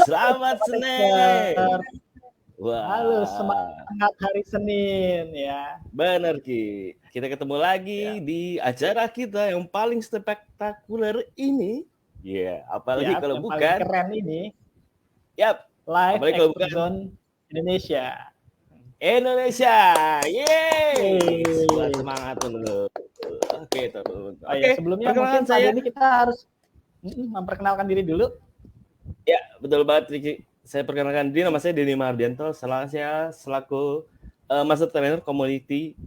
selamat Senin. Wah. Halo, semangat hari Senin ya. Benar Ki. Kita ketemu lagi di acara kita yang paling spektakuler ini. Ya, apalagi kalau bukan paling keren ini. Yap. Live Expert Zone Indonesia. Yeay. Buat semangat dulu. Oke, terus. Oke, sebelumnya mungkin saat ini kita harus memperkenalkan diri dulu. Ya, betul banget Riki. Saya perkenalkan diri, nama saya Denny Mardianto. Saya selaku Master Trainer Community.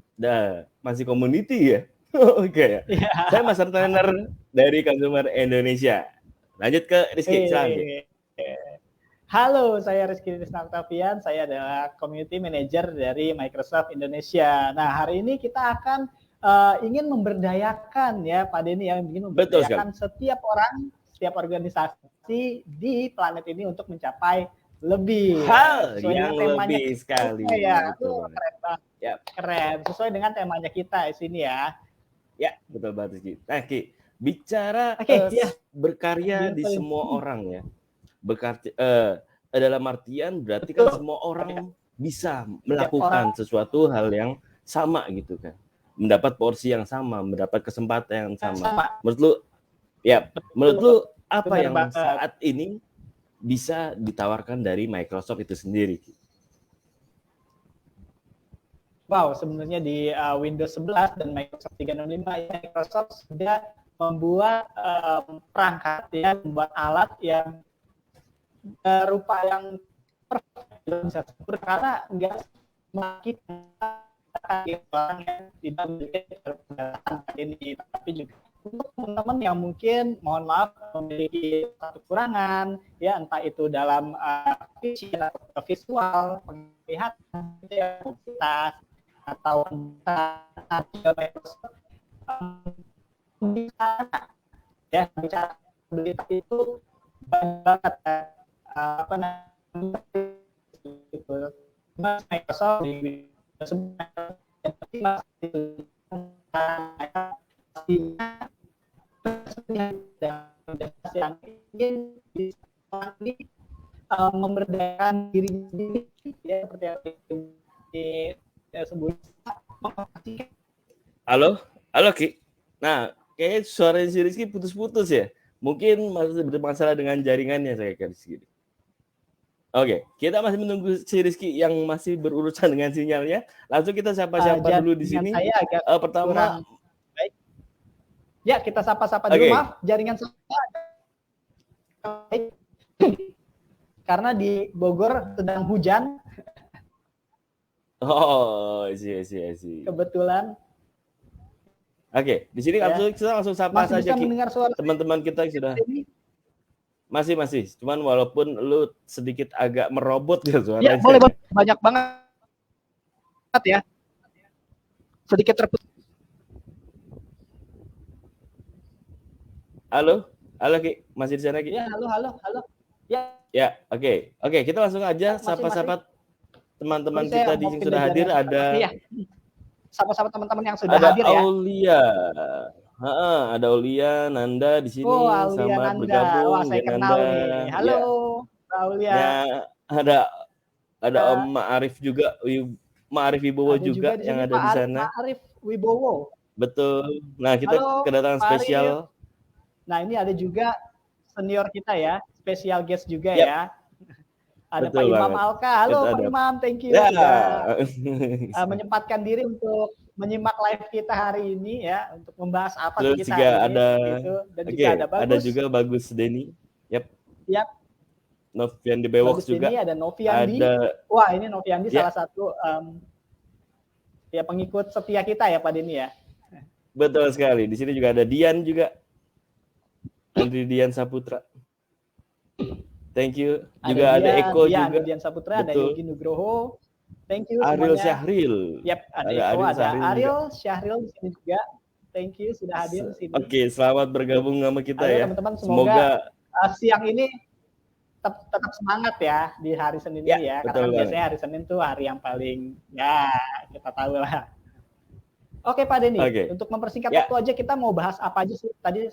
Masih community ya? Oke ya. Saya Master Trainer dari Consumer Indonesia. Lanjut ke Rizky, silakan. Halo, saya Rizky Tisna Octavian. Saya adalah Community Manager dari Microsoft Indonesia. Nah, hari ini kita akan ingin memberdayakan ya Pak Denny, yang ingin memberdayakan setiap orang, setiap organisasi di planet ini untuk mencapai lebih. Yang lebih sekali. Ya, keren banget. Yep. Keren, sesuai dengan temanya kita di sini ya. Ya, betul banget Ki. Nah, Ki, bicara berkarya di semua orang ya. Dalam artian berarti kan semua orang bisa melakukan sesuatu hal yang sama gitu kan. Mendapat porsi yang sama, mendapat kesempatan yang sama. Menurut lu apa yang saat ini bisa ditawarkan dari Microsoft itu sendiri? Wow, sebenarnya di Windows 11 dan Microsoft 365 Microsoft sudah membuat perangkat ya, membuat alat yang rupa yang perfect, bisa sempurna, karena enggak semakin orang yang tidak memiliki keterbatasan ini, tapi juga untuk teman-teman yang mungkin mohon maaf memiliki satu kekurangan ya, entah itu dalam visual, penglihatan, mobilitas atau Microsoft ya, bicara mobilitas itu banyak banget Microsoft yang ingin memberdayakan diri sendiri ya, seperti yang sebelumnya. Halo Ki. Nah, kayaknya suara si Rizky putus-putus ya. Mungkin masih bermasalah dengan jaringannya saya kira di sini. Oke, kita masih menunggu si Rizky yang masih berurusan dengan sinyalnya. Langsung kita sapa-sapa dulu di sini. Pertama, baik. Ya, kita sapa-sapa dulu. Maaf, jaringan saya baik. Karena di Bogor sedang hujan. Oh, sih. Kebetulan. Oke, di sini kita langsung sapa saja teman-teman kita yang sudah. Masih. Cuman walaupun lu sedikit agak merobot ya suaranya. Ya, boleh. Banyak banget ya. Sedikit terputus. Halo Ki, masih di sana Ki? Ya, halo. Ya, oke. Kita langsung aja sapa-sapa teman-teman kita di sini sudah hadir. Ada sapa-sapa teman-teman yang sudah hadir ya. Ada Aulia, Nanda di sini sama bergabung. Wah, saya kenal nih. Halo, Aulia. Ya, ada Om Ma'arif juga, Ma'arif Wibowo juga yang ada di sana. Ma'arif Wibowo. Betul. Nah, kita kedatangan spesial. Nah, ini ada juga senior kita ya, spesial guest juga ya. Ada Pak Imam Alka. Halo Pak Imam, thank you sudah menyempatkan diri untuk menyimak live kita hari ini ya, untuk membahas apa sih kita hari ini gitu. Dan juga ada Bagus. Ada juga Bagus Denny. Yap. Noviandi Bewoks juga. Ini ada Noviandi. Wah, ini Noviandi salah satu ya pengikut setia kita ya Pak Denny ya. Betul sekali. Di sini juga ada Dian juga. Andri Dian Saputra. Thank you. Juga ada Eko juga. Ada Dian Saputra, ada Yogi Nugroho. Thank you Ariel semuanya. Syahril. Yap, ada Eko, ada Ariel Syahril di sini juga. Thank you sudah hadir di sini. Oke, selamat bergabung sama kita ya. Teman-teman, semoga siang ini tetap semangat ya di hari Senin ini ya. Karena biasanya hari Senin tuh hari yang paling ya kita tahu lah. Oke Pak Denny, untuk mempersingkat waktu aja, kita mau bahas apa aja sih? Tadi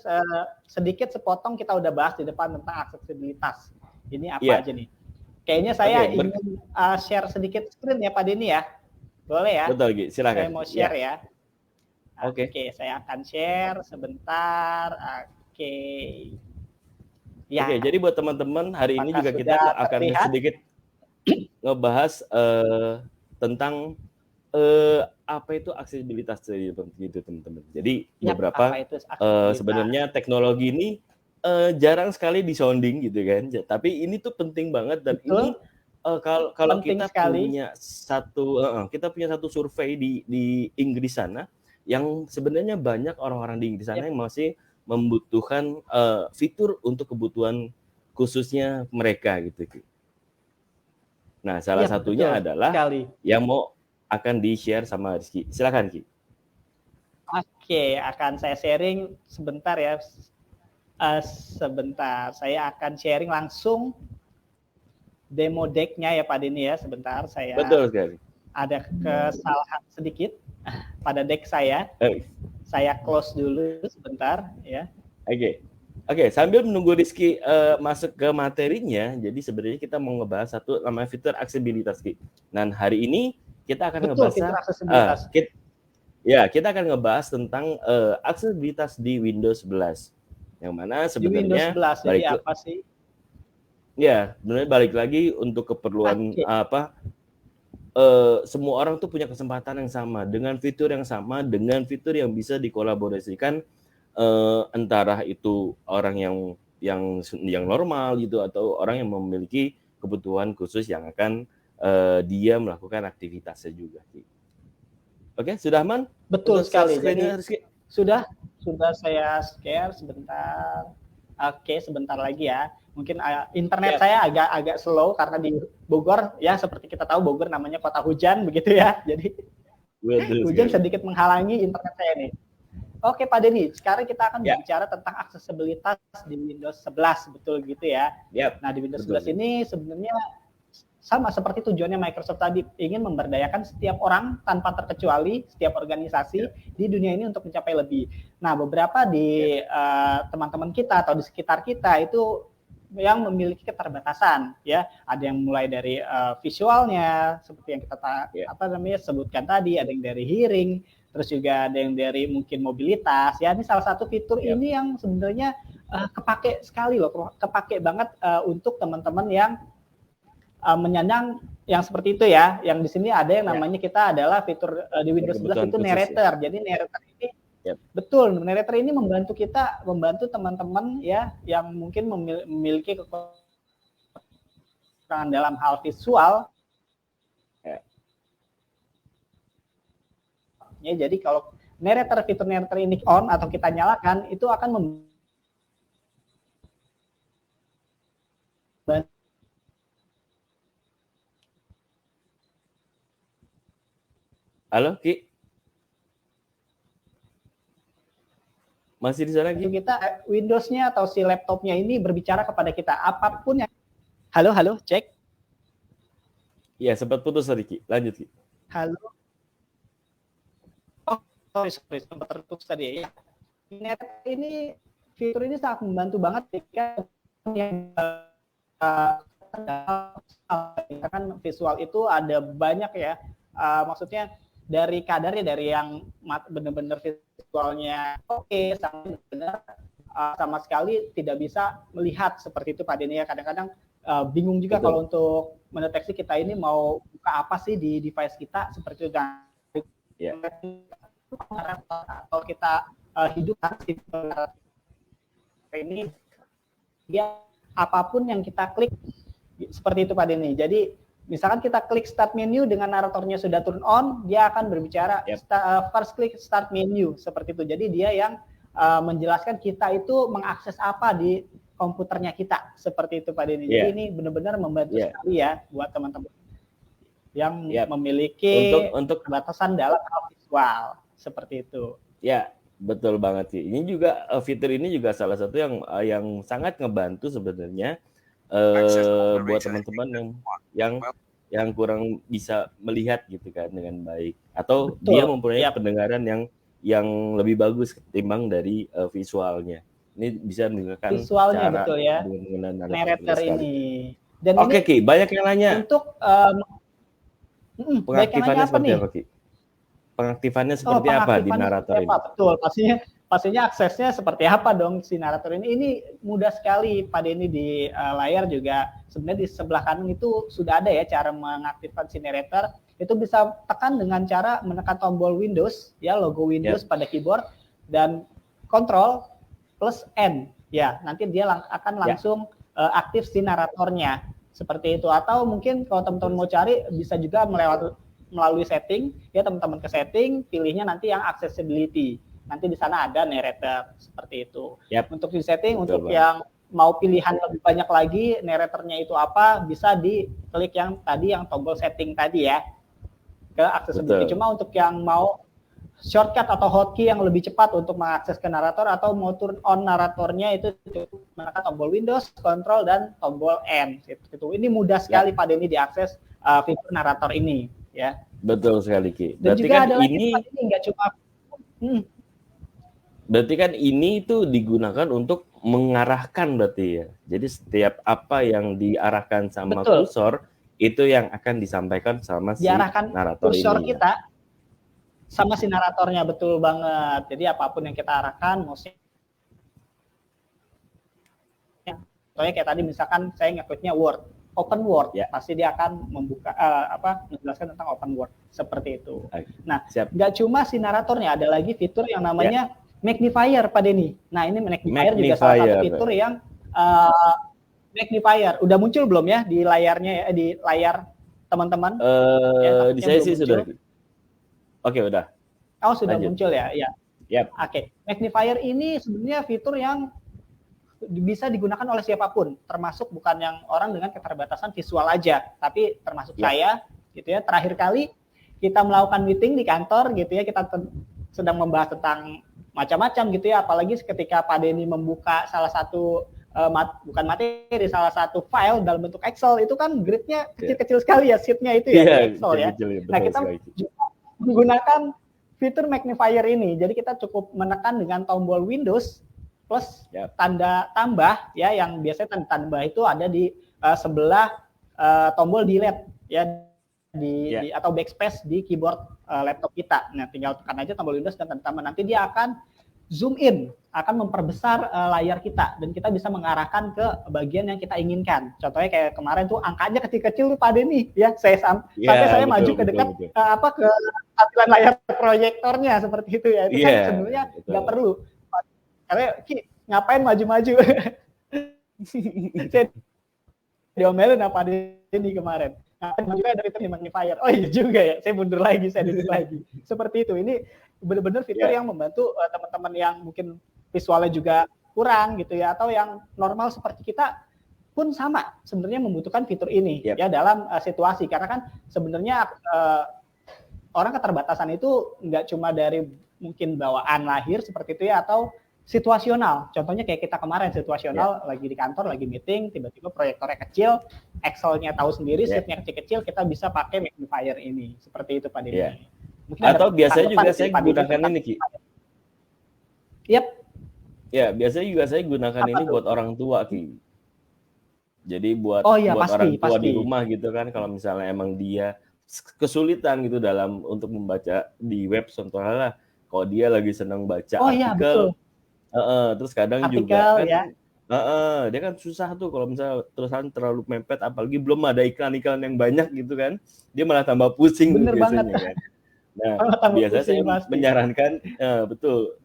sedikit sepotong kita udah bahas di depan tentang aksesibilitas. Ini apa aja nih? Kayaknya saya ingin share sedikit screen ya Pak Denny ya. Boleh ya? Betul, Gi. Silakan. Saya mau share ya. Oke, saya akan share sebentar. Oke. Ya. Oke, jadi buat teman-teman hari ini juga kita akan sedikit ngebahas tentang apa itu aksesibilitas gitu teman-teman. Jadi beberapa sebenarnya teknologi ini jarang sekali disounding gitu kan. Tapi ini tuh penting banget dan ini kalau kita punya satu survei di Inggris sana yang sebenarnya banyak orang-orang di Inggris sana yang masih membutuhkan fitur untuk kebutuhan khususnya mereka gitu. Nah, salah satunya adalah yang mau akan di-share sama Rizky. Silakan, Ki. Oke, akan saya sharing sebentar ya. Sebentar, saya akan sharing langsung demo deck-nya ya Pak Denny ya. Sebentar, saya betul sekali. Ada kesalahan sedikit pada deck saya. Saya close dulu sebentar ya. Oke, sambil menunggu Rizky masuk ke materinya, jadi sebenarnya kita mau ngebahas satu namanya fitur aksesibilitas, Ki. Dan hari ini kita akan ngebahas kita akan ngebahas tentang aksesibilitas di Windows 11. Yang mana sebenarnya jadi apa sih? Ya, sebenarnya balik lagi untuk keperluan semua orang tuh punya kesempatan yang sama dengan fitur yang sama dengan fitur yang bisa dikolaborasikan antara itu orang yang normal gitu atau orang yang memiliki kebutuhan khusus yang akan dia melakukan aktivitasnya juga. Oke, sudah aman? Betul sekali. Jadi sudah saya share sebentar. Oke, sebentar lagi ya. Mungkin internet saya agak slow karena di Bogor ya seperti kita tahu Bogor namanya kota hujan begitu ya. Jadi hujan sedikit menghalangi internet saya nih. Oke Pak Denny, sekarang kita akan berbicara tentang aksesibilitas di Windows 11, betul gitu ya. Nah di Windows 11 ini sebenarnya sama seperti tujuannya Microsoft tadi, ingin memberdayakan setiap orang tanpa terkecuali, setiap organisasi di dunia ini untuk mencapai lebih. Nah beberapa di teman-teman kita atau di sekitar kita itu yang memiliki keterbatasan ya, ada yang mulai dari visualnya seperti yang kita sebutkan tadi, ada yang dari hearing, terus juga ada yang dari mungkin mobilitas ya. Ini salah satu fitur ini yang sebenarnya kepake sekali loh, kepake banget untuk teman-teman yang menyandang yang seperti itu ya. Yang di sini ada yang namanya kita adalah fitur di Windows 11 itu narrator. Jadi narrator ini betul, narrator ini membantu teman-teman ya yang mungkin memiliki kekurangan dalam hal visual. Ya, jadi kalau fitur narrator ini on atau kita nyalakan, itu akan membantu. Halo, Ki. Masih di sana, Ki? Kita Windows-nya atau si laptopnya ini berbicara kepada kita apapun yang. Halo, cek. Iya, sempat putus tadi, Ki. Lanjut, Ki. Halo. Sorry, sempat terputus tadi ya. Ini fitur ini sangat membantu banget jika yang kan visual itu ada banyak ya. Maksudnya dari kadarnya, dari yang benar-benar visualnya oke, sampai benar sama sekali tidak bisa melihat seperti itu Pak Denny ya. Kadang-kadang bingung juga kalau untuk mendeteksi kita ini mau buka apa sih di device kita seperti itu. Atau kita hidupkan ini dia apapun yang kita klik seperti itu Pak Denny. Jadi misalkan kita klik start menu dengan naratornya sudah turn on, dia akan berbicara first click start menu seperti itu. Jadi dia yang menjelaskan kita itu mengakses apa di komputernya kita seperti itu Pak Denny. Jadi ini benar-benar membantu sekali ya buat teman-teman yang memiliki untuk batasan dalam hal visual seperti itu. Ya, betul banget sih. Ini juga fitur ini juga salah satu yang sangat ngebantu sebenarnya buat teman-teman yang kurang bisa melihat gitu kan dengan baik, atau dia mempunyai pendengaran yang lebih bagus ketimbang dari visualnya. Ini bisa menggunakan visualnya cara betul ya, menggunakan narrator sekali. ini. Dan Oke ini Ki, banyak yang nanya. untuk baik yang nanya Pengaktifannya apa seperti nih? apa Ki? Pengaktifannya seperti apa di Pengaktifannya narator seperti ini? apa? Betul, pastinya aksesnya seperti apa dong si narator ini? Ini mudah sekali, Pak Denny, di layar juga. Sebenarnya di sebelah kanan itu sudah ada ya cara mengaktifkan si narrator. Itu bisa tekan dengan cara menekan tombol Windows, ya logo Windows pada keyboard, dan Control plus N. Ya, nanti dia akan langsung aktif si naratornya. Seperti itu. Atau mungkin kalau teman-teman mau cari, bisa juga melalui setting, ya teman-teman ke setting, pilihnya nanti yang accessibility. Nanti di sana ada narrator seperti itu. Untuk di setting, betul, untuk yang mau pilihan lebih banyak lagi, narratornya itu apa, bisa diklik yang tadi, yang tombol setting tadi ya, ke accessibility. Betul. Cuma untuk yang mau shortcut atau hotkey yang lebih cepat untuk mengakses ke narator atau mau turn on naratornya, itu menekan tombol Windows, Control, dan tombol N. Gitu. Ini mudah sekali Pak Denny diakses fitur narator ini. Ya. Betul sekali Ki. Dan berarti juga kan ada ini nggak cuma berarti kan ini itu digunakan untuk mengarahkan berarti ya. Jadi setiap apa yang diarahkan sama kursor itu yang akan disampaikan sama si narator kursor ini. Kita sama si naratornya, betul banget. Jadi apapun yang kita arahkan, contohnya kayak tadi misalkan saya ngekliknya Word, open Word, pasti dia akan membuka menjelaskan tentang open Word seperti itu. Nah, nggak cuma si naratornya, ada lagi fitur yang namanya magnifier, Pak Denny. Nah, ini magnifier juga salah satu fitur yang magnifier. Udah muncul belum ya di layarnya, di layar teman-teman? Di saya sih sudah. Oke, udah. Oh, sudah muncul ya? Iya. Oke. Magnifier ini sebenarnya fitur yang bisa digunakan oleh siapapun, termasuk bukan yang orang dengan keterbatasan visual aja, tapi termasuk saya, gitu ya. Terakhir kali kita melakukan meeting di kantor, gitu ya, kita sedang membahas tentang macam-macam, gitu ya. Apalagi ketika Pak Denny membuka salah satu bukan materi, salah satu file dalam bentuk Excel, itu kan gridnya kecil-kecil sekali ya, sheet-nya itu ya, di Excel ya. Nah, kita juga menggunakan fitur magnifier ini. Jadi kita cukup menekan dengan tombol Windows plus tanda tambah ya, yang biasanya tanda tambah itu ada di sebelah tombol delete ya, di atau backspace di keyboard laptop kita. Nah, tinggal tekan aja tombol Windows dan tanda tambah, nanti dia akan zoom in, akan memperbesar layar kita, dan kita bisa mengarahkan ke bagian yang kita inginkan. Contohnya kayak kemarin tuh angkanya kecil-kecil tuh Pak Denny ya, sampai saya maju ke dekat ke tampilan layar proyektornya seperti itu ya. Itu kan sebenarnya nggak perlu. Karena ngapain maju-maju? Saya diomelin apa Denny kemarin. Ngapain maju dari fitur magnifier? Oh iya juga ya, saya mundur lagi, saya duduk lagi. Seperti itu. Ini benar-benar fitur yang membantu teman-teman yang mungkin visualnya juga kurang gitu ya, atau yang normal seperti kita pun sama sebenarnya membutuhkan fitur ini ya dalam situasi, karena kan sebenarnya orang keterbatasan itu nggak cuma dari mungkin bawaan lahir seperti itu ya, atau situasional. Contohnya kayak kita kemarin situasional lagi di kantor, lagi meeting, tiba-tiba proyektornya kecil, Excel-nya tahu sendiri, sheet-nya kecil-kecil, kita bisa pakai magnifier ini. Seperti itu Pak Denny. Atau biasanya juga saya gunakan ini Ki. Ya, biasanya juga saya gunakan ini buat orang tua Ki. Jadi buat orang tua di rumah gitu kan, kalau misalnya emang dia kesulitan gitu dalam untuk membaca di web, contohnya kalau dia lagi senang baca artikel, terus kadang artikel, juga kan dia kan susah tuh kalau misalnya terusan terlalu mepet, apalagi belum ada iklan-iklan yang banyak gitu kan, dia malah tambah pusing biasanya kan. Nah, biasanya saya menyarankan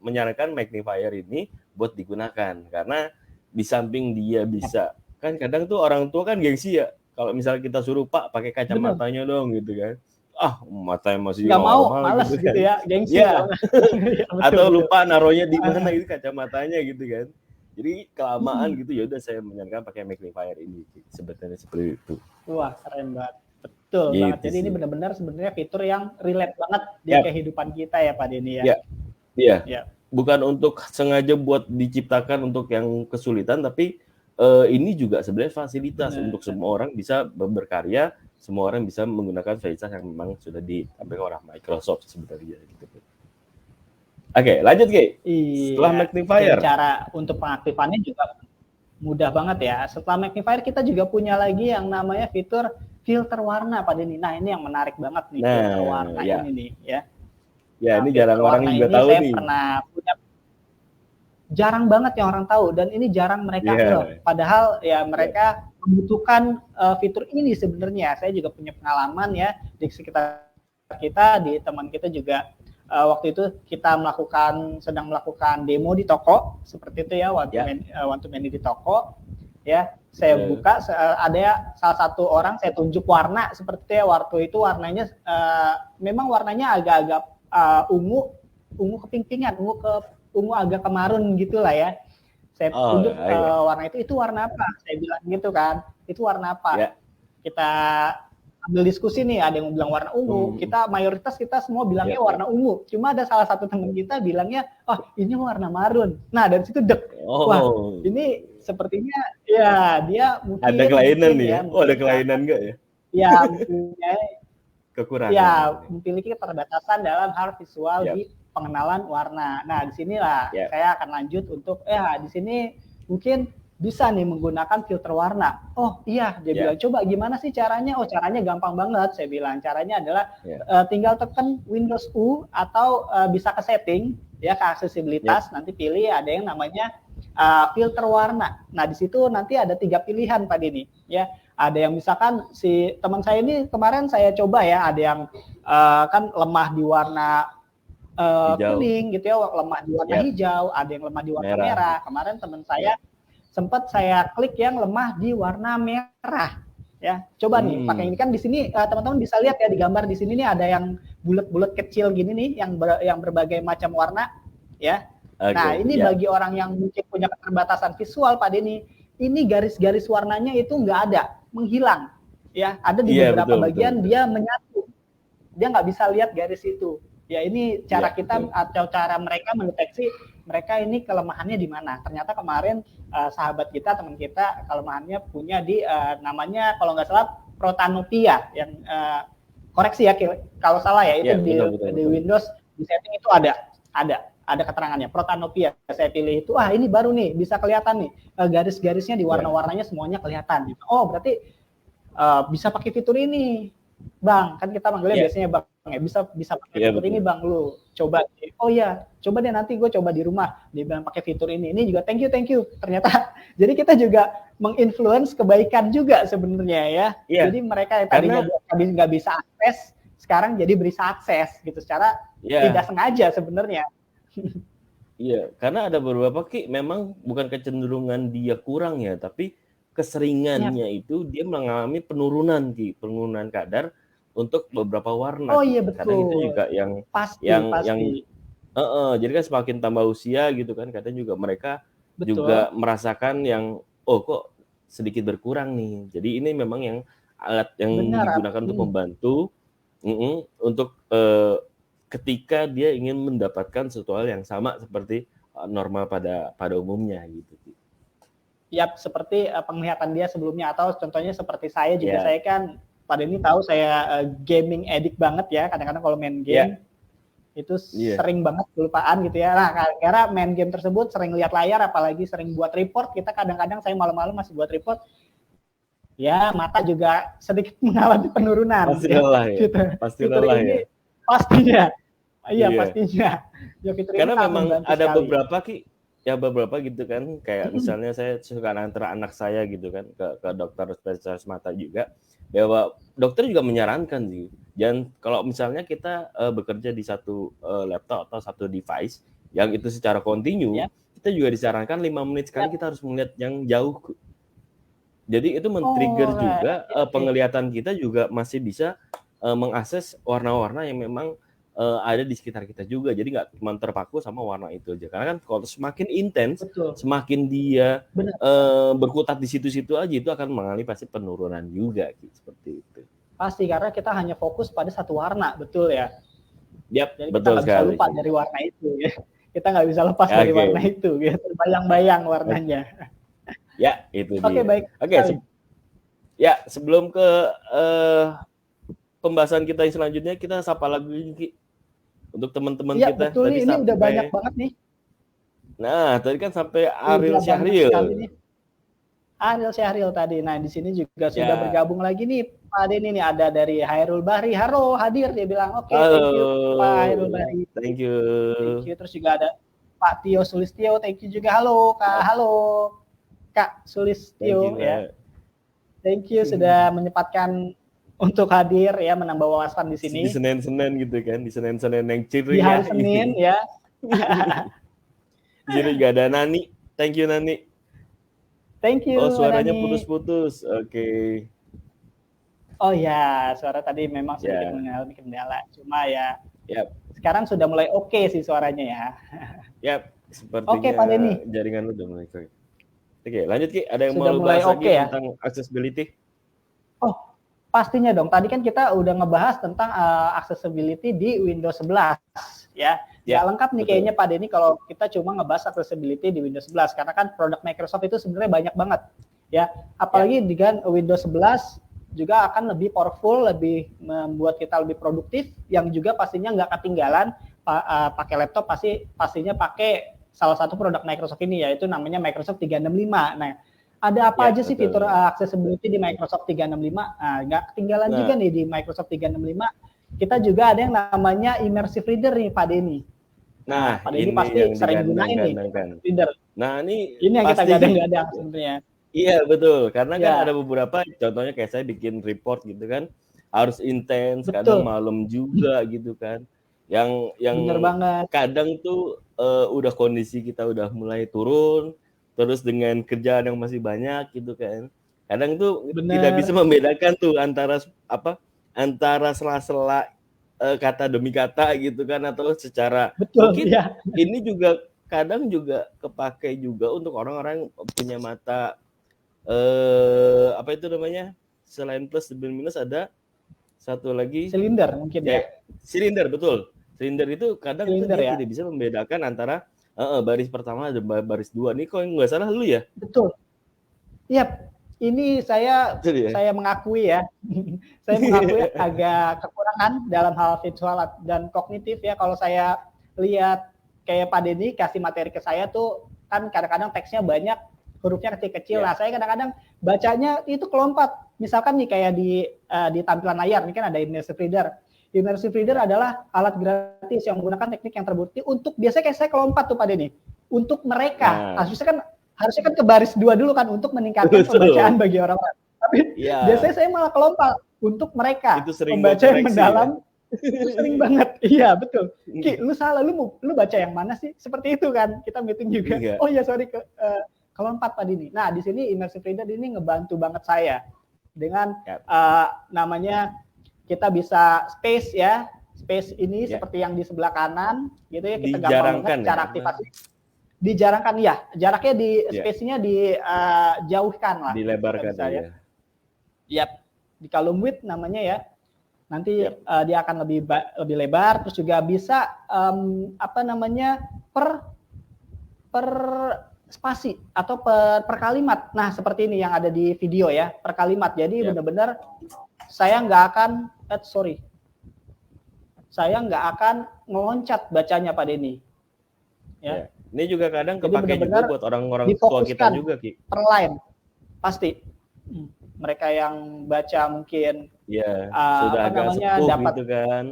menyarankan magnifier ini buat digunakan, karena di samping dia bisa kan, kadang tuh orang tua kan gengsi ya, kalau misalnya kita suruh Pak pakai kacamatanya dong gitu kan, matanya masih nggak mau, malas gitu ya, gengsi atau lupa naruhnya di mana itu kacamatanya gitu kan, jadi kelamaan gitu. Ya udah, saya menyarankan pakai magnifier ini sebetulnya seperti itu. Wah, keren banget. Betul gitu banget. Jadi ini benar-benar sebenarnya fitur yang relate banget di kehidupan kita ya Pak Denny ya. Iya. Bukan untuk sengaja buat diciptakan untuk yang kesulitan, tapi ini juga sebenarnya fasilitas untuk semua orang bisa berkarya, semua orang bisa menggunakan fasilitas yang memang sudah ditampilkan oleh Microsoft sebenarnya gitu. Oke, lanjut Ki. Setelah Iya. magnifier. Dan cara untuk pengaktifannya juga mudah banget ya. Setelah magnifier kita juga punya lagi yang namanya fitur filter warna Pak Denny. Nah, ini yang menarik banget nih filter warna ini nih ya. Ya, Nah, ini filter jarang orang warna juga ini tahu saya nih. pernah punya, jarang banget yang orang tahu, dan ini jarang mereka loh. Padahal ya mereka membutuhkan fitur ini sebenarnya. Saya juga punya pengalaman ya di sekitar kita, di teman kita juga waktu itu kita sedang melakukan demo di toko seperti itu ya, want to many di toko ya. Saya buka, ada salah satu orang saya tunjuk warna seperti itu ya. Waktu itu warnanya memang warnanya agak-agak ungu keping-pingan, ungu agak kemarun gitulah ya. Saya tunjuk warna itu warna apa? Saya bilang gitu kan, itu warna apa? Kita ambil diskusi nih, ada yang bilang warna ungu. Mayoritas kita semua bilangnya warna ungu. Cuma ada salah satu teman kita bilangnya, oh ini warna marun. Nah dari situ wah ini sepertinya ya dia mungkin ada kelainan nih ya. Ada kelainan nggak ya? Ya mempunyai kekurangan. Ya memiliki keterbatasan dalam hal visual di pengenalan warna. Nah disinilah saya akan lanjut untuk di sini mungkin bisa nih menggunakan filter warna. Oh iya, dia bilang coba gimana sih caranya? Oh caranya gampang banget. Saya bilang caranya adalah tinggal tekan Windows U atau bisa ke setting ya, ke aksesibilitas. Nanti pilih ada yang namanya filter warna. Nah di situ nanti ada 3 pilihan Pak Denny ya. Ada yang misalkan si teman saya ini kemarin saya coba ya, ada yang kan lemah di warna kuning gitu ya, lemah di warna hijau, ada yang lemah di warna merah. Kemarin teman saya sempat saya klik yang lemah di warna merah ya. Coba nih pakai ini kan, di sini teman-teman bisa lihat ya di gambar di sini nih ada yang bulat-bulat kecil gini nih yang berbagai macam warna ya. Nah ini bagi orang yang mungkin punya keterbatasan visual Pak Denny, ini garis-garis warnanya itu nggak ada, menghilang ya. Ada di beberapa bagian dia menyatu, dia nggak bisa lihat garis itu ya. Ini cara kita atau cara mereka mendeteksi mereka ini kelemahannya di mana. Ternyata kemarin sahabat kita, teman kita, kelemahannya punya di namanya kalau nggak salah protanopia, yang koreksi ya kalau salah ya, itu di Windows di setting itu ada keterangannya protanopia. Saya pilih itu, ini baru nih bisa kelihatan nih garis-garisnya di warna-warnanya semuanya kelihatan. Oh berarti bisa pakai fitur ini Bang, kan kita manggilnya biasanya Bang ya, bisa pakai fitur ini Bang, lu coba. Oh iya, coba deh nanti gue coba di rumah. Dia bilang pakai fitur ini juga thank you. Ternyata jadi kita juga menginfluence kebaikan juga sebenarnya ya. Jadi mereka yang tadinya nggak bisa akses, sekarang jadi bisa akses gitu secara tidak sengaja sebenarnya. Iya, karena ada beberapa Ki memang bukan kecenderungan dia kurang ya, tapi keseringannya itu dia mengalami penurunan kadar untuk beberapa warna. Oh iya betul. Kadang itu juga yang pasti. Jadi kan semakin tambah usia gitu kan, kadang juga mereka juga merasakan yang kok sedikit berkurang nih. Jadi ini memang yang alat yang digunakan untuk membantu untuk ketika dia ingin mendapatkan sesuatu hal yang sama seperti normal pada umumnya gitu. Seperti penglihatan dia sebelumnya, atau contohnya seperti saya juga, saya kan pada ini tahu saya gaming addict banget ya, kadang-kadang kalau main game itu sering banget kelupaan gitu ya. Nah, karena main game tersebut sering lihat layar, apalagi sering buat report, kita kadang-kadang saya malam-malam masih buat report, ya mata juga sedikit mengalami penurunan. Pasti lelah ya. Gitu. Pasti lelah ya. Pastinya. Iya pastinya. Ya, karena memang ada beberapa beberapa gitu kan, kayak misalnya saya suka antar anak saya gitu kan ke dokter spesialis mata juga, bahwa dokter juga menyarankan sih, dan kalau misalnya kita bekerja di satu laptop atau satu device yang itu secara kontinu, kita juga disarankan 5 menit sekali kita harus melihat yang jauh. Jadi itu men-trigger juga penglihatan kita juga masih bisa mengakses warna-warna yang memang ada di sekitar kita juga. Jadi nggak cuma terpaku sama warna itu aja. Karena kan kalau semakin intens, semakin dia berkutat di situ-situ aja, itu akan mengalami pasti penurunan juga, seperti itu. Pasti, karena kita hanya fokus pada satu warna, betul ya? Jadi betul kita nggak bisa lupa dari warna itu. Ya. Kita nggak bisa lepas dari warna itu. Ya. Bayang-bayang warnanya. Ya, itu dia. Oke, baik. Sebelum ke pembahasan kita yang selanjutnya, kita sapa lagi, Ki. Untuk teman-teman Iya, kita betul tadi nih, ini udah sampai, banyak banget nih. nah tadi kan sampai Ariel Udah banyak sekali Syahril. nih. Ariel Syahril tadi. Nah, di sini juga sudah Ya, bergabung lagi nih Pak Denny nih, ada dari Hairul Bahri. Halo, hadir dia bilang. Oke, thank you Pak Hairul halo, Bahri. thank Thank you. you. Terus juga ada Pak Tio Sulistio, thank you juga. Halo Kak, halo Kak Thank you, Sulistio ya. Pak. Thank you sudah menyempatkan untuk hadir ya, menambah wawasan di sini. Di Senin-Senin gitu kan, di Senin-Senin yang Di ceria. hari Senin ya. Di sini juga ada Nani. Thank you, Nani. Thank you, Oh, suaranya Nani. putus-putus. Oke. Oh ya, suara tadi memang sedikit Ya. mengalami kendala. Cuma ya, Yap. sekarang sudah mulai oke sih suaranya ya. Yap, sepertinya Oke, Pak Denny. jaringan lu udah mulai oke. Oke, lanjut Ki. Ada yang Sudah mau lu mulai bahas lagi ya? tentang accessibility? Oh, pastinya dong. Tadi kan kita udah ngebahas tentang accessibility di Windows 11 ya. Ya, Nggak lengkap nih betul. kayaknya Pak Denny kalau kita cuma ngebahas accessibility di Windows 11 karena kan produk Microsoft itu sebenarnya banyak banget ya. Apalagi dengan Windows 11 juga akan lebih powerful, lebih membuat kita lebih produktif, yang juga pastinya nggak ketinggalan pakai laptop pastinya pakai salah satu produk Microsoft ini, yaitu namanya Microsoft 365. Nah, ada apa aja sih fitur accessibility di Microsoft 365? Nah, nggak ketinggalan juga nih di Microsoft 365. Kita juga ada yang namanya immersive reader nih Pak Denny. Nah, Pak Denny ini pasti yang sering gunain nih reader. Nah, ini yang kita gadang-gadang sebenarnya. Iya, betul. Karena kan ada beberapa, contohnya kayak saya bikin report gitu kan, harus intens, kadang malam juga gitu kan. Yang bener banget. Kadang tuh udah kondisi kita udah mulai turun, terus dengan kerjaan yang masih banyak gitu kan. Kadang tuh tidak bisa membedakan tuh antara antara sela-sela kata demi kata gitu kan, atau secara mungkin ini juga kadang juga kepake juga untuk orang-orang yang punya mata apa itu namanya, selain plus dan minus ada satu lagi silinder mungkin ya. Silinder, betul. Silinder itu kadang tuh dia tidak bisa membedakan antara baris pertama dan baris dua. Nih kok nggak salah lu ya? Betul. Iya, ini saya mengakui ya. Saya mengakui agak kekurangan dalam hal visual dan kognitif ya. Kalau saya lihat kayak Pak Denny kasih materi ke saya tuh kan kadang-kadang teksnya banyak, hurufnya kecil-kecil. Nah, saya kadang-kadang bacanya itu kelompat. Misalkan nih kayak di tampilan layar, ini kan ada immersive reader. Immersive reader adalah alat gratis yang menggunakan teknik yang terbukti untuk, biasanya kayak saya kelompat tuh Pak Denny. Untuk mereka, harusnya kan ke baris 2 dulu kan untuk meningkatkan pembacaan bagi orang-orang. Tapi biasanya saya malah kelompat untuk mereka. Pembaca yang mendalam itu sering banget. Iya, betul. Ki, lu salah, lu baca yang mana sih? Seperti itu kan. Kita meeting juga. Oh iya, sorry, kelompat Pak Dini. Nah, di sini immersive reader ini ngebantu banget saya dengan namanya kita bisa space ya. Space ini seperti yang di sebelah kanan gitu ya, kita gampang banget cara aktivasi. Dijarangkan ya, jaraknya di space-nya dijauhkan lah. Dilebarkan ya. Yap, di column width namanya ya. Nanti dia akan lebih lebar, terus juga bisa per spasi atau per kalimat. Nah, seperti ini yang ada di video ya, per kalimat. Jadi benar-benar saya nggak akan ngeloncat bacanya Pak Denny. Ya. Ini juga kadang kepake juga buat orang-orang tua kita juga, Ki. Per line, pasti. Mereka yang baca mungkin sudah agak sepuh dapat, gitu kan.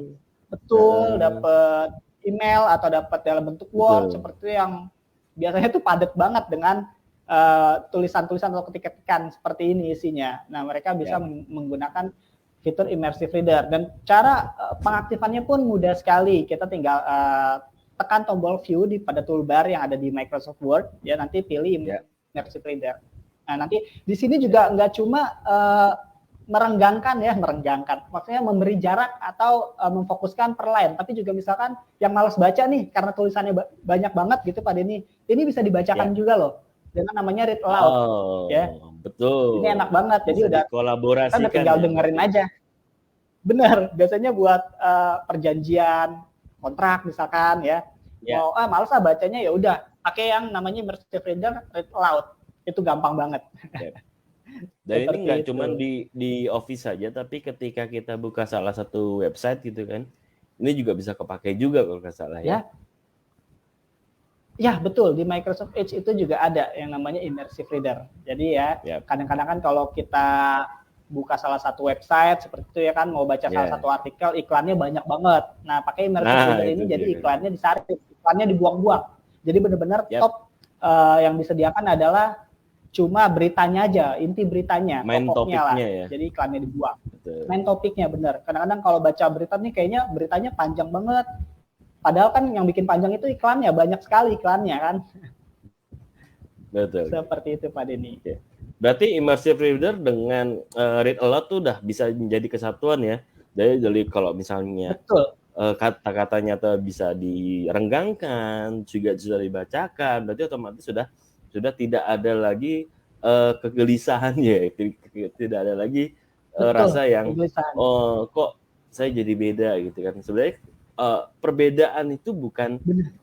Betul, dapat email atau dapat dalam bentuk Word, seperti yang biasanya tuh padat banget dengan tulisan-tulisan atau ketik-ketikan seperti ini isinya. Nah, mereka bisa menggunakan fitur immersive reader, dan cara pengaktifannya pun mudah sekali. Kita tinggal tekan tombol view pada toolbar yang ada di Microsoft Word, ya, nanti pilih immersive reader. Nah, nanti di sini juga nggak cuma merenggangkan, maksudnya memberi jarak atau memfokuskan per line, tapi juga misalkan yang malas baca nih karena tulisannya banyak banget gitu Pak Denny, ini bisa dibacakan juga loh dengan namanya read aloud. Betul. Ini enak banget, bisa jadi udah kolaborasikan, kita tinggal dengerin aja. Benar, biasanya buat perjanjian kontrak misalkan ya, mau malas bacanya, ya udah pakai yang namanya immersive reader read aloud, itu gampang banget. Dan ini nggak cuma di Office saja, tapi ketika kita buka salah satu website gitu kan, Ini juga bisa kepakai juga kalau nggak salah ya. Ya betul, di Microsoft Edge itu juga ada yang namanya immersive reader. Jadi ya kadang-kadang kan kalau kita buka salah satu website seperti itu ya kan, mau baca salah satu artikel, iklannya banyak banget. Nah pakai immersive reader ini jadi iklannya disaring, iklannya dibuang-buang. Jadi benar-benar top yang disediakan adalah cuma beritanya aja, inti beritanya, main pokoknya lah. Ya? Jadi iklannya dibuang. Betul. Main topiknya benar. Kadang-kadang kalau baca berita nih kayaknya beritanya panjang banget. Padahal kan yang bikin panjang itu iklannya, banyak sekali iklannya kan. Betul. Seperti itu Pak Denny. Oke. Berarti immersive reader dengan read aloud tuh udah bisa menjadi kesatuan ya. Jadi kalau misalnya kata-katanya tuh bisa direnggangkan, juga sudah dibacakan, berarti otomatis sudah tidak ada lagi kegelisahan ya, tidak ada lagi rasa yang kok saya jadi beda gitu kan. Sebenarnya perbedaan itu bukan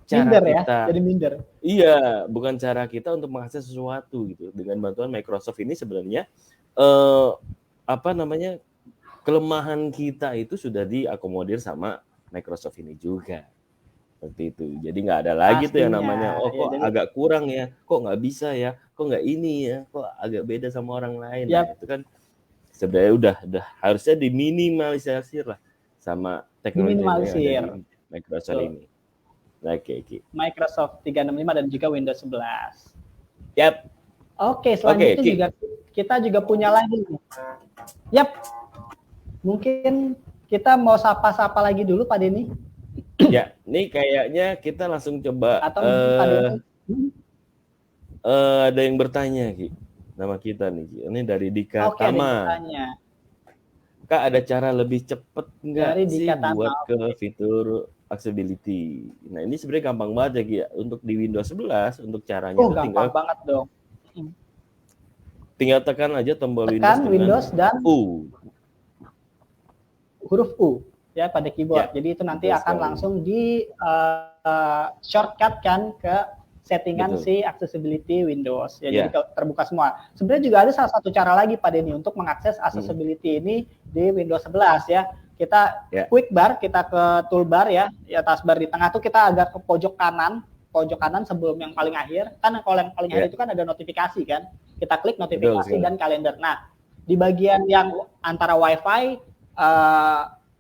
cara minder kita ya, jadi minder. Iya, bukan cara kita untuk mengakses sesuatu gitu. Dengan bantuan Microsoft ini sebenarnya kelemahan kita itu sudah diakomodir sama Microsoft ini juga. Seperti itu. Jadi nggak ada lagi tuh yang namanya kok agak kurang ya, kok nggak bisa ya, kok nggak ini ya, kok agak beda sama orang lain. Nah, itu kan sebenarnya udah harusnya diminimalisir lah sama teknologi yang ada di Microsoft ini. Oke. Microsoft 365 dan juga Windows 11. Yap. Oke, selanjutnya juga kita juga punya lagi. Yap. Mungkin kita mau sapa-sapa lagi dulu Pak Denny. Ya, ini kayaknya kita langsung coba. Atau ada yang bertanya, Ki. Nama kita nih, Ki. Ini dari Dika Tama. Kak, ada cara lebih cepat nggak sih buat ke fitur accessibility? Nah, ini sebenarnya gampang banget ya, Ki. Untuk di Windows 11, untuk caranya itu gampang banget dong. Tinggal tekan aja tombol Windows dan U. Huruf U ya pada keyboard. Jadi itu nanti akan langsung di shortcut kan ke settingan si accessibility Windows. Jadi terbuka semua. Sebenarnya juga ada salah satu cara lagi Pak Denny untuk mengakses accessibility ini di Windows 11 ya. Kita quick bar, kita ke toolbar ya, taskbar di tengah tuh kita agak ke pojok kanan sebelum yang paling akhir. Kan kalau yang paling akhir itu kan ada notifikasi kan. Kita klik notifikasi dan kalender. Nah, di bagian yang antara WiFi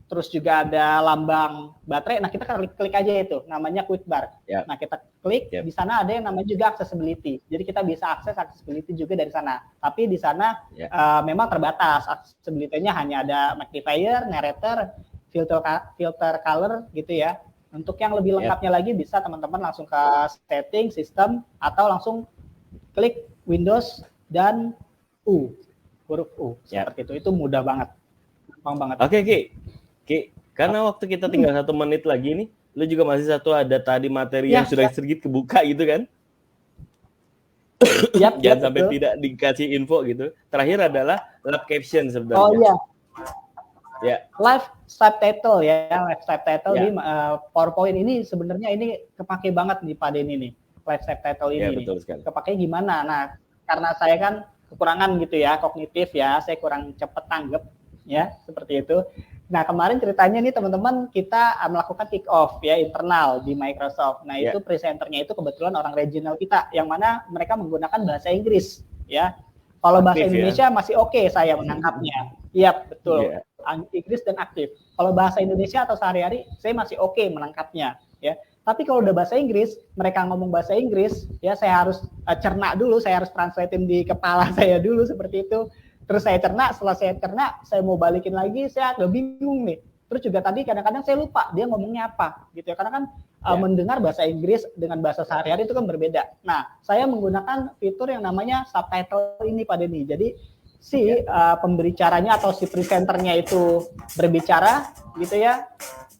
terus juga ada lambang baterai. Nah, kita klik aja itu, namanya quick bar. Nah, kita klik, di sana ada yang namanya juga accessibility. Jadi kita bisa akses accessibility juga dari sana. Tapi di sana memang terbatas. Accessibility-nya hanya ada magnifier, narrator, filter color gitu ya. Untuk yang lebih lengkapnya lagi bisa teman-teman langsung ke setting, sistem, atau langsung klik Windows dan huruf U. Seperti itu. Itu mudah banget. Gampang banget. Oke, Ki, karena waktu kita tinggal 1 menit lagi nih, lu juga masih ada tadi materi yang sudah sedikit kebuka gitu kan? Jangan sampai tidak dikasih info gitu. Terakhir adalah live caption sebenarnya. Oh iya. Live subtitle ya, live subtitle di PowerPoint ini sebenarnya ini kepake banget nih Pak Denny nih. Live subtitle ini betul sekali. Kepake gimana? Nah, karena saya kan kekurangan gitu ya, kognitif ya, saya kurang cepet tanggap ya, seperti itu. Nah, kemarin ceritanya nih teman-teman kita melakukan kick off ya internal di Microsoft. Nah, itu presenternya itu kebetulan orang regional kita yang mana mereka menggunakan bahasa Inggris ya. Kalau bahasa Indonesia masih oke saya menangkapnya. Iya, betul. Inggris dan aktif. Kalau bahasa Indonesia atau sehari-hari saya masih oke menangkapnya ya. Tapi kalau udah bahasa Inggris, mereka ngomong bahasa Inggris, ya saya harus cerna dulu, saya harus translatein di kepala saya dulu seperti itu. Terus saya cerna, setelah saya cerna, saya mau balikin lagi, saya agak bingung nih. Terus juga tadi kadang-kadang saya lupa dia ngomongnya apa, gitu ya. Karena kan mendengar bahasa Inggris dengan bahasa sehari-hari itu kan berbeda. Nah, saya menggunakan fitur yang namanya subtitle ini Pak Denny. Jadi si pembicaranya atau si presenternya itu berbicara, gitu ya.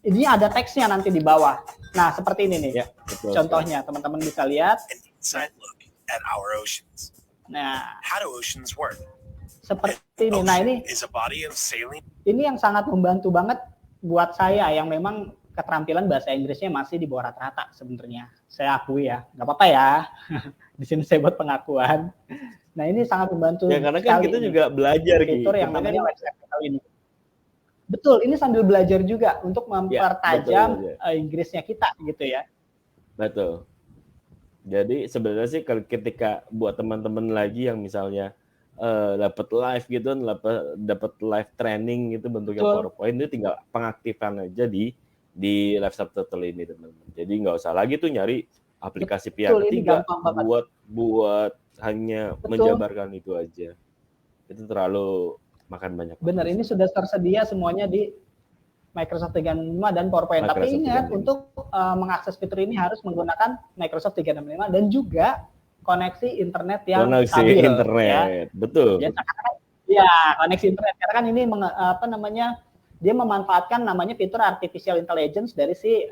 Ini ada teksnya nanti di bawah. Nah, seperti ini nih. Contohnya, teman-teman bisa lihat. Nah, seperti ini. Nah, ini yang sangat membantu banget buat saya yang memang keterampilan bahasa Inggrisnya masih di bawah rata-rata sebenarnya. Saya akui ya, nggak apa-apa ya. Di sini saya buat pengakuan. Nah, ini sangat membantu. Ya, karena kan kita juga belajar fitur yang namanya website ini. Betul, ini sambil belajar juga untuk Ya, mempertajam betul. Inggrisnya kita gitu ya. Betul. Jadi sebenarnya sih ketika buat teman-teman lagi yang misalnya dapat live gitu, dapat live training gitu bentuknya Betul. PowerPoint, itu tinggal pengaktifan aja di live subtitle ini teman-teman. Jadi nggak usah lagi tuh nyari aplikasi pihak Betul, ini ketiga gampang banget. buat hanya Betul. menjabarkan itu aja. Itu terlalu makan banyak waktu. Benar, ini sudah tersedia semuanya di Microsoft 365 dan PowerPoint. Microsoft Tapi ingat 365. untuk mengakses fitur ini harus menggunakan Microsoft 365 dan juga koneksi internet yang Koneksi stabil. internet, Ya. betul. Ya, koneksi internet. Karena kan ini dia memanfaatkan namanya fitur artificial intelligence dari si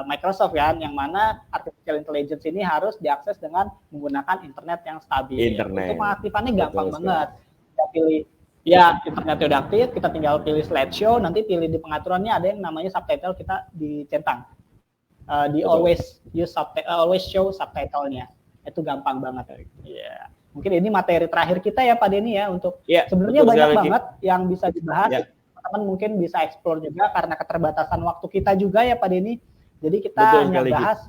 Microsoft kan, yang mana artificial intelligence ini harus diakses dengan menggunakan internet yang stabil. Internet. Untuk mengaktifannya gampang banget. Kita pilih ya internetnya udah aktif, kita tinggal pilih slideshow, nanti pilih di pengaturannya ada yang namanya subtitle, kita dicentang. Always show subtitle-nya. Itu gampang banget. Iya. Mungkin ini materi terakhir kita ya Pak Denny ya untuk sebenarnya banyak banget yang bisa dibahas. Teman-teman mungkin bisa explore juga karena keterbatasan waktu kita juga ya Pak Denny. Jadi kita hanya bahas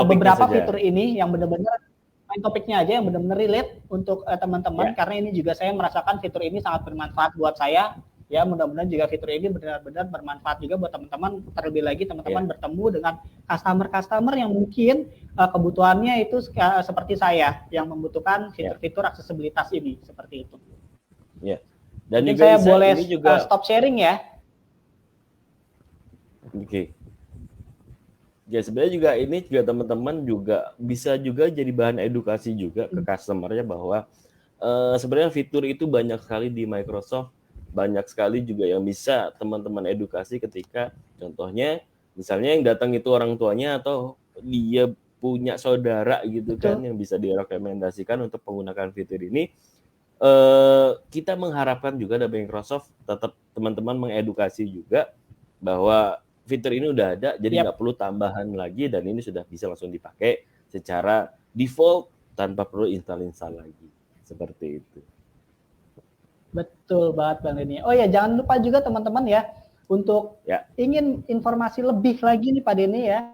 beberapa fitur ini yang benar-benar main topiknya aja yang benar-benar relate untuk teman-teman karena ini juga saya merasakan fitur ini sangat bermanfaat buat saya. Ya, mudah-mudahan juga fitur ini benar-benar bermanfaat juga buat teman-teman. Terlebih lagi teman-teman bertemu dengan customer yang mungkin kebutuhannya itu seperti saya yang membutuhkan fitur-fitur aksesibilitas ini seperti itu. Ya. Dan mungkin juga saya boleh stop sharing ya. Oke. Ya sebenarnya juga ini juga teman-teman juga bisa juga jadi bahan edukasi juga ke customer-nya bahwa sebenarnya fitur itu banyak sekali di Microsoft, banyak sekali juga yang bisa teman-teman edukasi ketika contohnya misalnya yang datang itu orang tuanya atau dia punya saudara gitu kan yang bisa direkomendasikan untuk menggunakan fitur ini. Kita mengharapkan juga dari Microsoft tetap teman-teman mengedukasi juga bahwa fitur ini udah ada, jadi nggak perlu tambahan lagi dan ini sudah bisa langsung dipakai secara default tanpa perlu install lagi. Seperti itu. Betul banget Bang Denny. Oh ya, jangan lupa juga teman-teman ya untuk ingin informasi lebih lagi nih Pak Denny ya.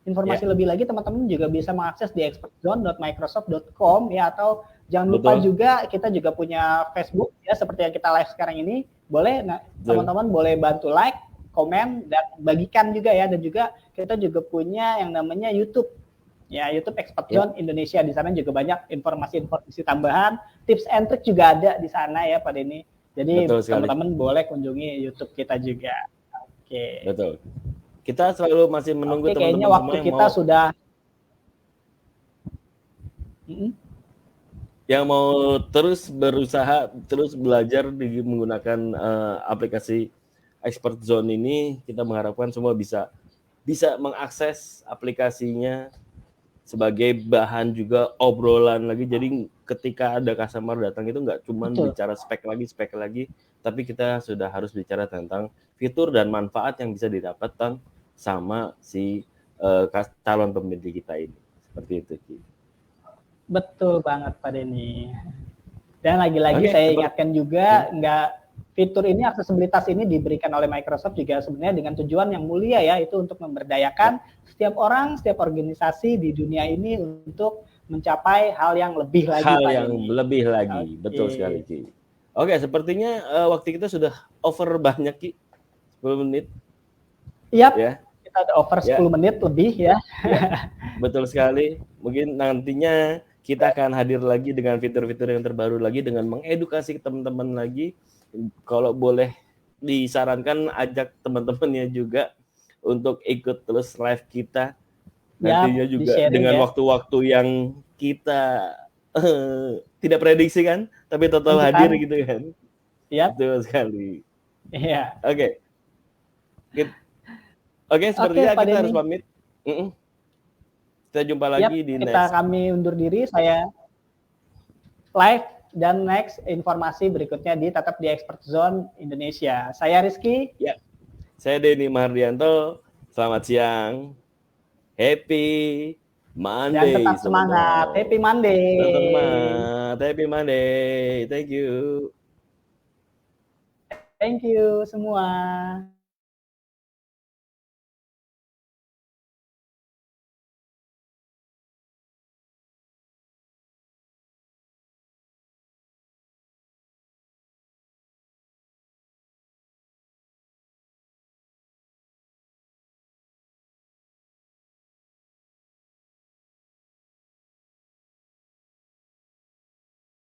Informasi lebih lagi teman-teman juga bisa mengakses di expertzone.microsoft.com ya, atau jangan lupa juga kita juga punya Facebook ya seperti yang kita live sekarang ini. Boleh teman-teman boleh bantu like, komen dan bagikan juga ya, dan juga kita juga punya yang namanya YouTube. Ya, YouTube Expert Zone Indonesia. Di sana juga banyak informasi tambahan, tips and trick juga ada di sana ya Pak Denny. Jadi teman-teman boleh kunjungi YouTube kita juga. Oke. Betul. Kita selalu masih menunggu teman-teman kayaknya waktu kita sudah yang mau terus berusaha, terus belajar menggunakan aplikasi Expert Zone ini. Kita mengharapkan semua bisa mengakses aplikasinya sebagai bahan juga obrolan lagi. Jadi ketika ada customer datang itu nggak cuma bicara spek lagi, tapi kita sudah harus bicara tentang fitur dan manfaat yang bisa didapatkan sama si calon pembeli kita ini. Seperti itu, Ki. Betul banget Pak Denny. Dan lagi-lagi saya ingatkan juga, fitur ini, aksesibilitas ini diberikan oleh Microsoft juga sebenarnya dengan tujuan yang mulia ya, itu untuk memberdayakan setiap orang, setiap organisasi di dunia ini untuk mencapai hal yang lebih lagi. Lebih lagi, betul sekali Ki. Oke, sepertinya waktu kita sudah over banyak Ki, 10 menit. Iya, kita ada over 10 menit lebih ya. Betul sekali. Mungkin nantinya kita akan hadir lagi dengan fitur-fitur yang terbaru lagi, dengan mengedukasi teman-teman lagi. Kalau boleh disarankan, ajak teman-temannya juga untuk ikut terus live kita. Nantinya juga dengan waktu-waktu yang kita tidak prediksi kan, tapi total hadir gitu kan. Iya. Betul sekali. Iya. Oke, sepertinya kita harus pamit. Kita jumpa lagi di next. Kami undur diri, saya live. Dan next informasi berikutnya tetap di Expert Zone Indonesia. Saya Rizky. Ya. Saya Denny Mahardianto. Selamat siang. Happy Monday. Dan tetap semangat. Happy Monday. Tetap semangat. Happy Monday. Thank you. Thank you semua.